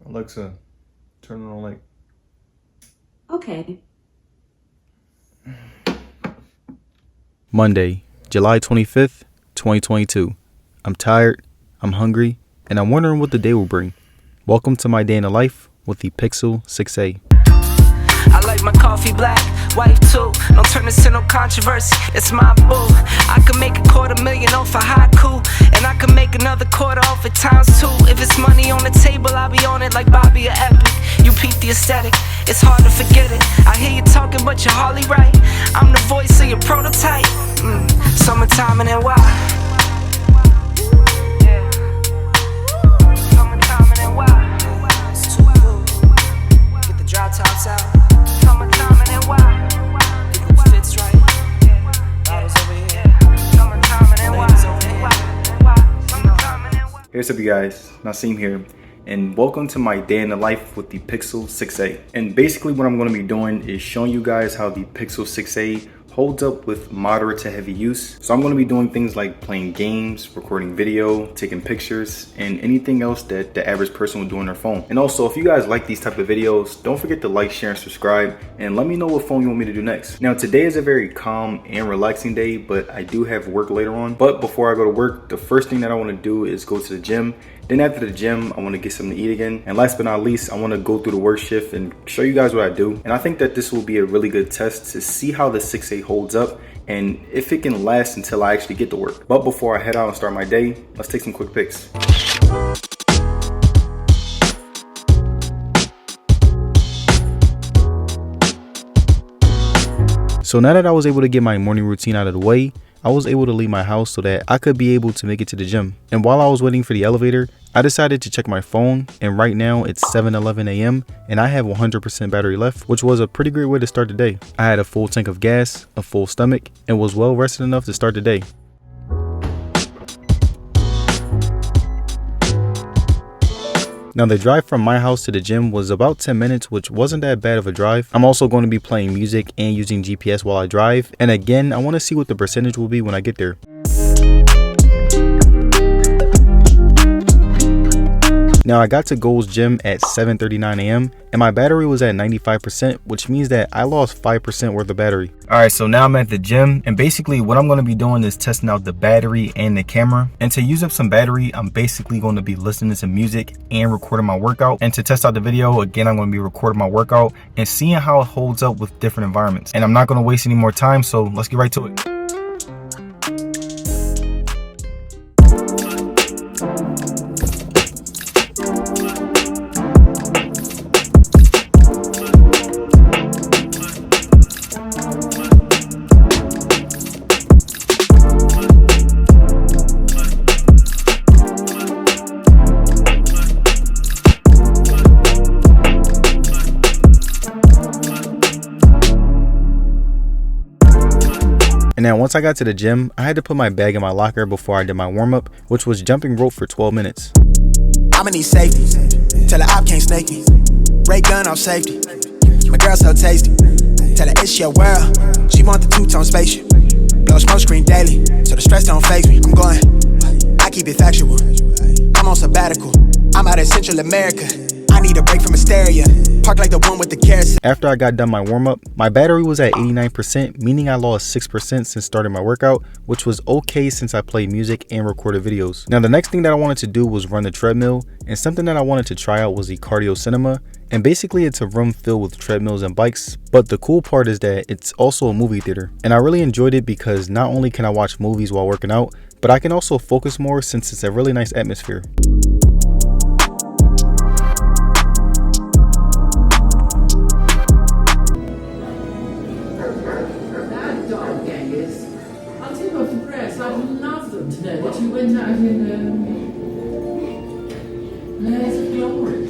Alexa, turn on the light. Okay. Monday, July 25th, 2022. I'm tired, I'm hungry, and I'm wondering what the day will bring. Welcome to my day in the life with the Pixel 6a. I like my coffee black, white too. Don't turn this into no controversy, it's my boo. I can make $250,000 off a haiku, and I can make another quarter off it times two. If it's money on the table, I'll be on it like Bobby or Epic. You peep the aesthetic, it's hard to forget it. I hear you talking, but you're hardly right. I'm the voice of your prototype. Summertime and then why? Summertime and then why? It's too cool. Get the drop tops out. Summertime and then why? Think it fits right. Bottles over here. Summertime and then why? Summertime and then why? Hey, what's up you guys, Nasim here, and welcome to my day in the life with the Pixel 6a. And basically what I'm going to be doing is showing you guys how the Pixel 6a holds up with moderate to heavy use. So I'm going to be doing things like playing games, recording video, taking pictures, and anything else that the average person would do on their phone. And also, if you guys like these type of videos, don't forget to like, share, and subscribe, and let me know what phone you want me to do next. Now today is a very calm and relaxing day, but I do have work later on. But before I go to work, the first thing that I want to do is go to the gym. Then after the gym, I want to get something to eat again. And last but not least, I want to go through the work shift and show you guys what I do. And I think that this will be a really good test to see how the 6a holds up and if it can last until I actually get to work. But before I head out and start my day, let's take some quick pics. So now that I was able to get my morning routine out of the way, I was able to leave my house so that I could be able to make it to the gym. And while I was waiting for the elevator, I decided to check my phone, and right now it's 7:11 a.m. and I have 100% battery left, which was a pretty great way to start the day. I had a full tank of gas, a full stomach, and was well rested enough to start the day. Now the drive from my house to the gym was about 10 minutes, which wasn't that bad of a drive. I'm also going to be playing music and using GPS while I drive. And again, I want to see what the percentage will be when I get there. Now I got to Gold's Gym at 7:39 a.m. and my battery was at 95%, which means that I lost 5% worth of battery. Alright, so now I'm at the gym, and basically what I'm going to be doing is testing out the battery and the camera. And to use up some battery, I'm basically going to be listening to music and recording my workout. And to test out the video, again, I'm going to be recording my workout and seeing how it holds up with different environments. And I'm not going to waste any more time, so let's get right to it. And now once I got to the gym, I had to put my bag in my locker before I did my warm-up, which was jumping rope for 12 minutes. I'ma need safety, tell her I can't snake me. Ray gun off safety, my girl so tasty. Tell her it's your world, she want the two-tone spaceship. Blow smoke screen daily, so the stress don't faze me. I'm going, I keep it factual. I'm on sabbatical, I'm out in Central America. I need a break from hysteria. Park like the one with the carousel. After I got done my warm-up, my battery was at 89%, meaning I lost 6% since starting my workout, which was okay since I played music and recorded videos. Now the next thing that I wanted to do was run the treadmill, and something that I wanted to try out was the Cardio Cinema. And basically it's a room filled with treadmills and bikes, but the cool part is that it's also a movie theater. And I really enjoyed it because not only can I watch movies while working out, but I can also focus more since it's a really nice atmosphere. That you went out in Last Glory.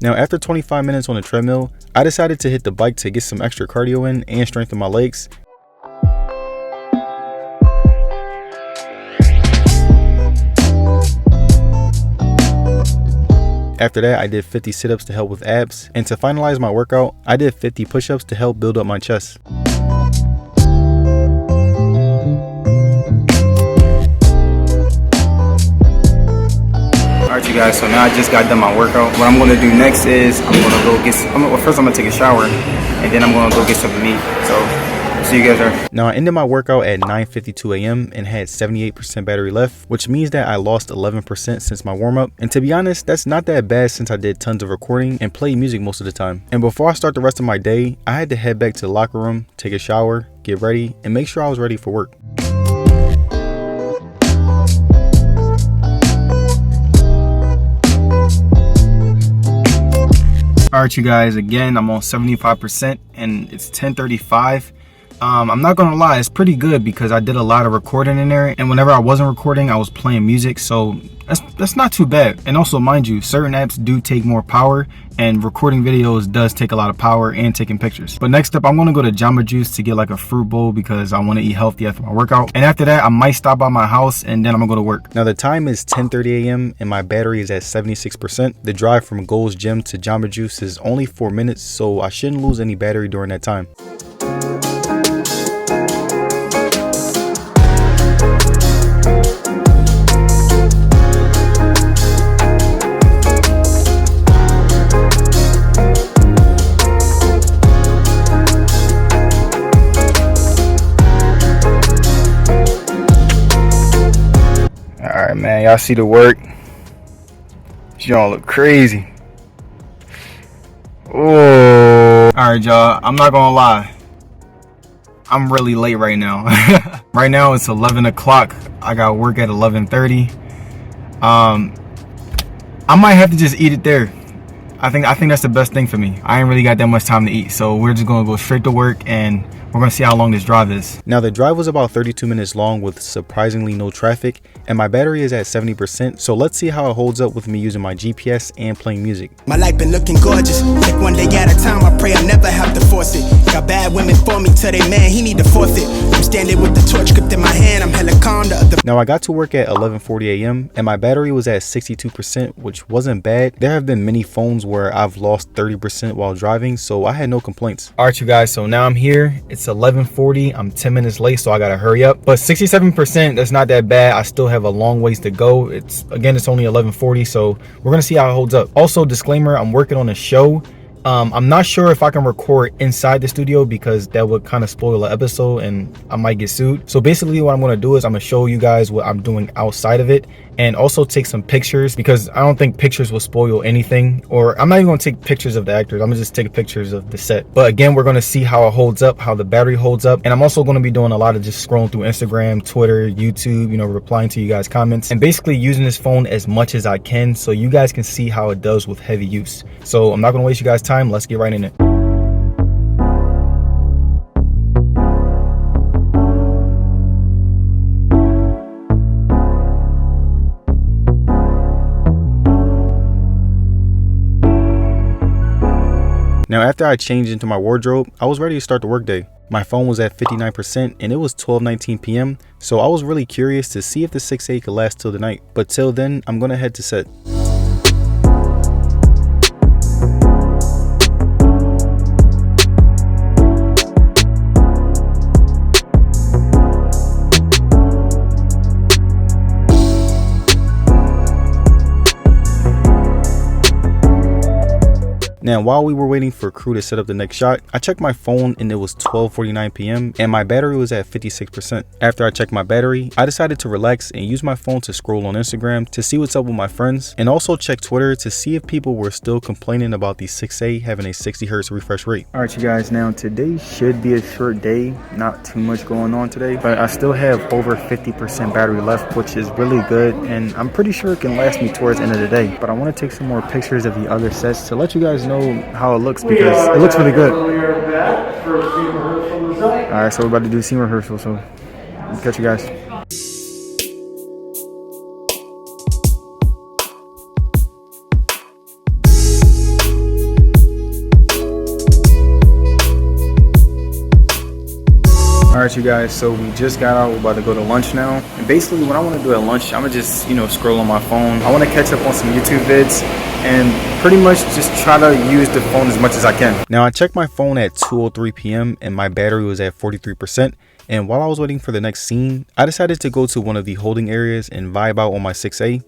Now after 25 minutes on the treadmill, I decided to hit the bike to get some extra cardio in and strengthen my legs. After that, I did 50 sit-ups to help with abs. And to finalize my workout, I did 50 push-ups to help build up my chest. Alright you guys, so now I just got done my workout. What I'm gonna do next is first I'm gonna take a shower and then I'm gonna go get something to eat. So see you guys there. Now I ended my workout at 9:52 a.m. and had 78% battery left, which means that I lost 11% since my warm-up. And to be honest, that's not that bad since I did tons of recording and played music most of the time. And before I start the rest of my day, I had to head back to the locker room, take a shower, get ready, and make sure I was ready for work. Alright you guys, again I'm on 75% and it's 10:35. I'm not gonna lie, it's pretty good because I did a lot of recording in there, and whenever I wasn't recording I was playing music, so that's not too bad. And also, mind you, certain apps do take more power, and recording videos does take a lot of power, and taking pictures. But next up, I'm gonna go to Jamba Juice to get like a fruit bowl because I want to eat healthy after my workout. And after that, I might stop by my house and then I'm gonna go to work. Now the time is 10:30 a.m. and my battery is at 76%. The drive from Gold's Gym to Jamba Juice is only 4 minutes, so I shouldn't lose any battery during that time. Alright man, y'all see the work? Y'all look crazy. Oh. Alright y'all, I'm not gonna lie, I'm really late right now. Right now it's 11 o'clock. I got work at 11:30. I might have to just eat it there. I think that's the best thing for me. I ain't really got that much time to eat, so we're just gonna go straight to work and we're gonna see how long this drive is. Now the drive was about 32 minutes long with surprisingly no traffic, and my battery is at 70%, so let's see how it holds up with me using my GPS and playing music. My life been looking gorgeous. Take one day at a time, I pray I never have to force it. Got bad women for me, tell they man he need to forfeit. I'm standing with the torch gripped in my hand, I'm hella calm. Now I got to work at 11:40 a.m. and my battery was at 62%, which wasn't bad. There have been many phones where I've lost 30% while driving, so I had no complaints. Alright you guys, so now I'm here. It's 11:40. I'm 10 minutes late, so I gotta hurry up. But 67%, that's not that bad. I still have a long ways to go. It's only 11:40, so we're gonna see how it holds up. Also, disclaimer, I'm working on a show. I'm not sure if I can record inside the studio because that would kind of spoil the episode and I might get sued. So basically what I'm going to do is I'm going to show you guys what I'm doing outside of it, and also take some pictures because I don't think pictures will spoil anything. Or I'm not even going to take pictures of the actors. I'm going to just take pictures of the set. But again, we're going to see how it holds up, how the battery holds up. And I'm also going to be doing a lot of just scrolling through Instagram, Twitter, YouTube, you know, replying to you guys' comments, and basically using this phone as much as I can so you guys can see how it does with heavy use. So I'm not going to waste you guys' time. Let's get right in it. Now after I changed into my wardrobe, I was ready to start the workday. My phone was at 59% and it was 12:19 p.m. so I was really curious to see if the 6A could last till the night. But till then, I'm gonna head to set. Now, while we were waiting for crew to set up the next shot, I checked my phone and it was 12:49 p.m. and my battery was at 56%. After I checked my battery, I decided to relax and use my phone to scroll on Instagram to see what's up with my friends, and also check Twitter to see if people were still complaining about the 6A having a 60 Hz refresh rate. Alright you guys, now today should be a short day, not too much going on today, but I still have over 50% battery left, which is really good, and I'm pretty sure it can last me towards the end of the day. But I want to take some more pictures of the other sets to let you guys know how it looks because it looks really good. Alright, so we're about to do scene rehearsal, so I'll catch you guys. Alright Alright you guys, so we just got out, we're about to go to lunch now. And basically what I want to do at lunch, I'm gonna just, scroll on my phone. I want to catch up on some YouTube vids and pretty much just try to use the phone as much as I can. Now I checked my phone at 2:03 p.m. and my battery was at 43%. And while I was waiting for the next scene, I decided to go to one of the holding areas and vibe out on my 6A.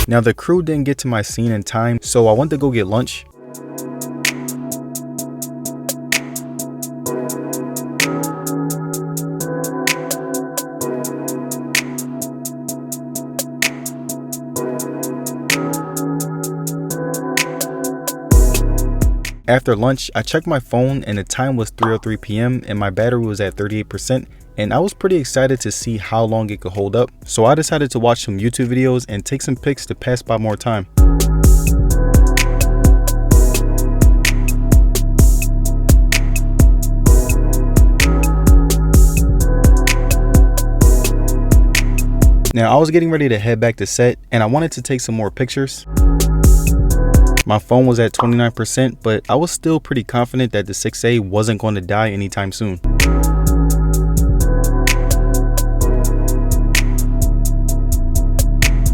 Now the crew didn't get to my scene in time, so I went to go get lunch. After lunch, I checked my phone and the time was 3:03 p.m. and my battery was at 38%. And I was pretty excited to see how long it could hold up. So I decided to watch some YouTube videos and take some pics to pass by more time. Now I was getting ready to head back to set and I wanted to take some more pictures. My phone was at 29%, but I was still pretty confident that the 6A wasn't going to die anytime soon.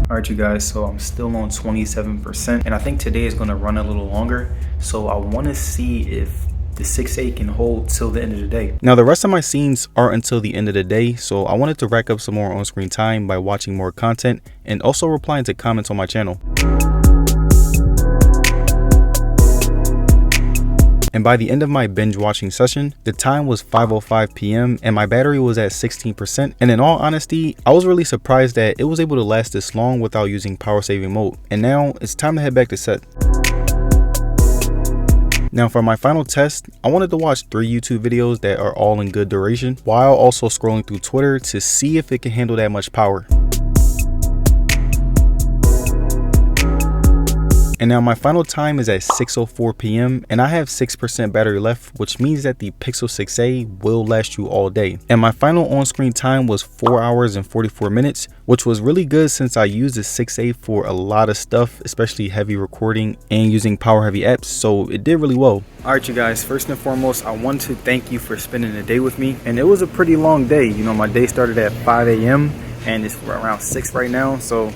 Alright you guys, so I'm still on 27% and I think today is going to run a little longer, so I want to see if the 6A can hold till the end of the day. Now the rest of my scenes are until the end of the day, so I wanted to rack up some more on-screen time by watching more content and also replying to comments on my channel. And by the end of my binge watching session, the time was 5:05 p.m. and my battery was at 16%. And in all honesty, I was really surprised that it was able to last this long without using power saving mode. And now it's time to head back to set. Now for my final test, I wanted to watch 3 YouTube videos that are all in good duration while also scrolling through Twitter to see if it can handle that much power. And now my final time is at 6:04 p.m. and I have 6% battery left, which means that the Pixel 6a will last you all day. And my final on-screen time was 4 hours and 44 minutes, which was really good since I used the 6a for a lot of stuff, especially heavy recording and using power heavy apps, so it did really well. Alright you guys, first and foremost, I want to thank you for spending the day with me. And it was a pretty long day. My day started at 5 a.m. and it's around 6 right now, so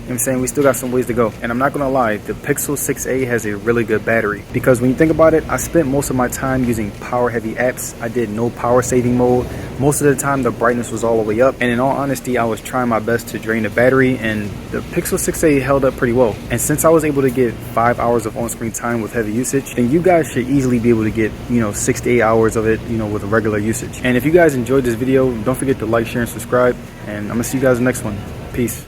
I'm saying we still got some ways to go. And I'm not gonna lie, the Pixel 6a has a really good battery, because when you think about it, I spent most of my time using power heavy apps. I did no power saving mode. Most of the time the brightness was all the way up, and in all honesty I was trying my best to drain the battery, and the Pixel 6a held up pretty well. And since I was able to get 5 hours of on-screen time with heavy usage, then you guys should easily be able to get 6 to 8 hours of it with a regular usage. And if you guys enjoyed this video, don't forget to like, share, and subscribe, and I'm gonna see you guys in the next one. Peace.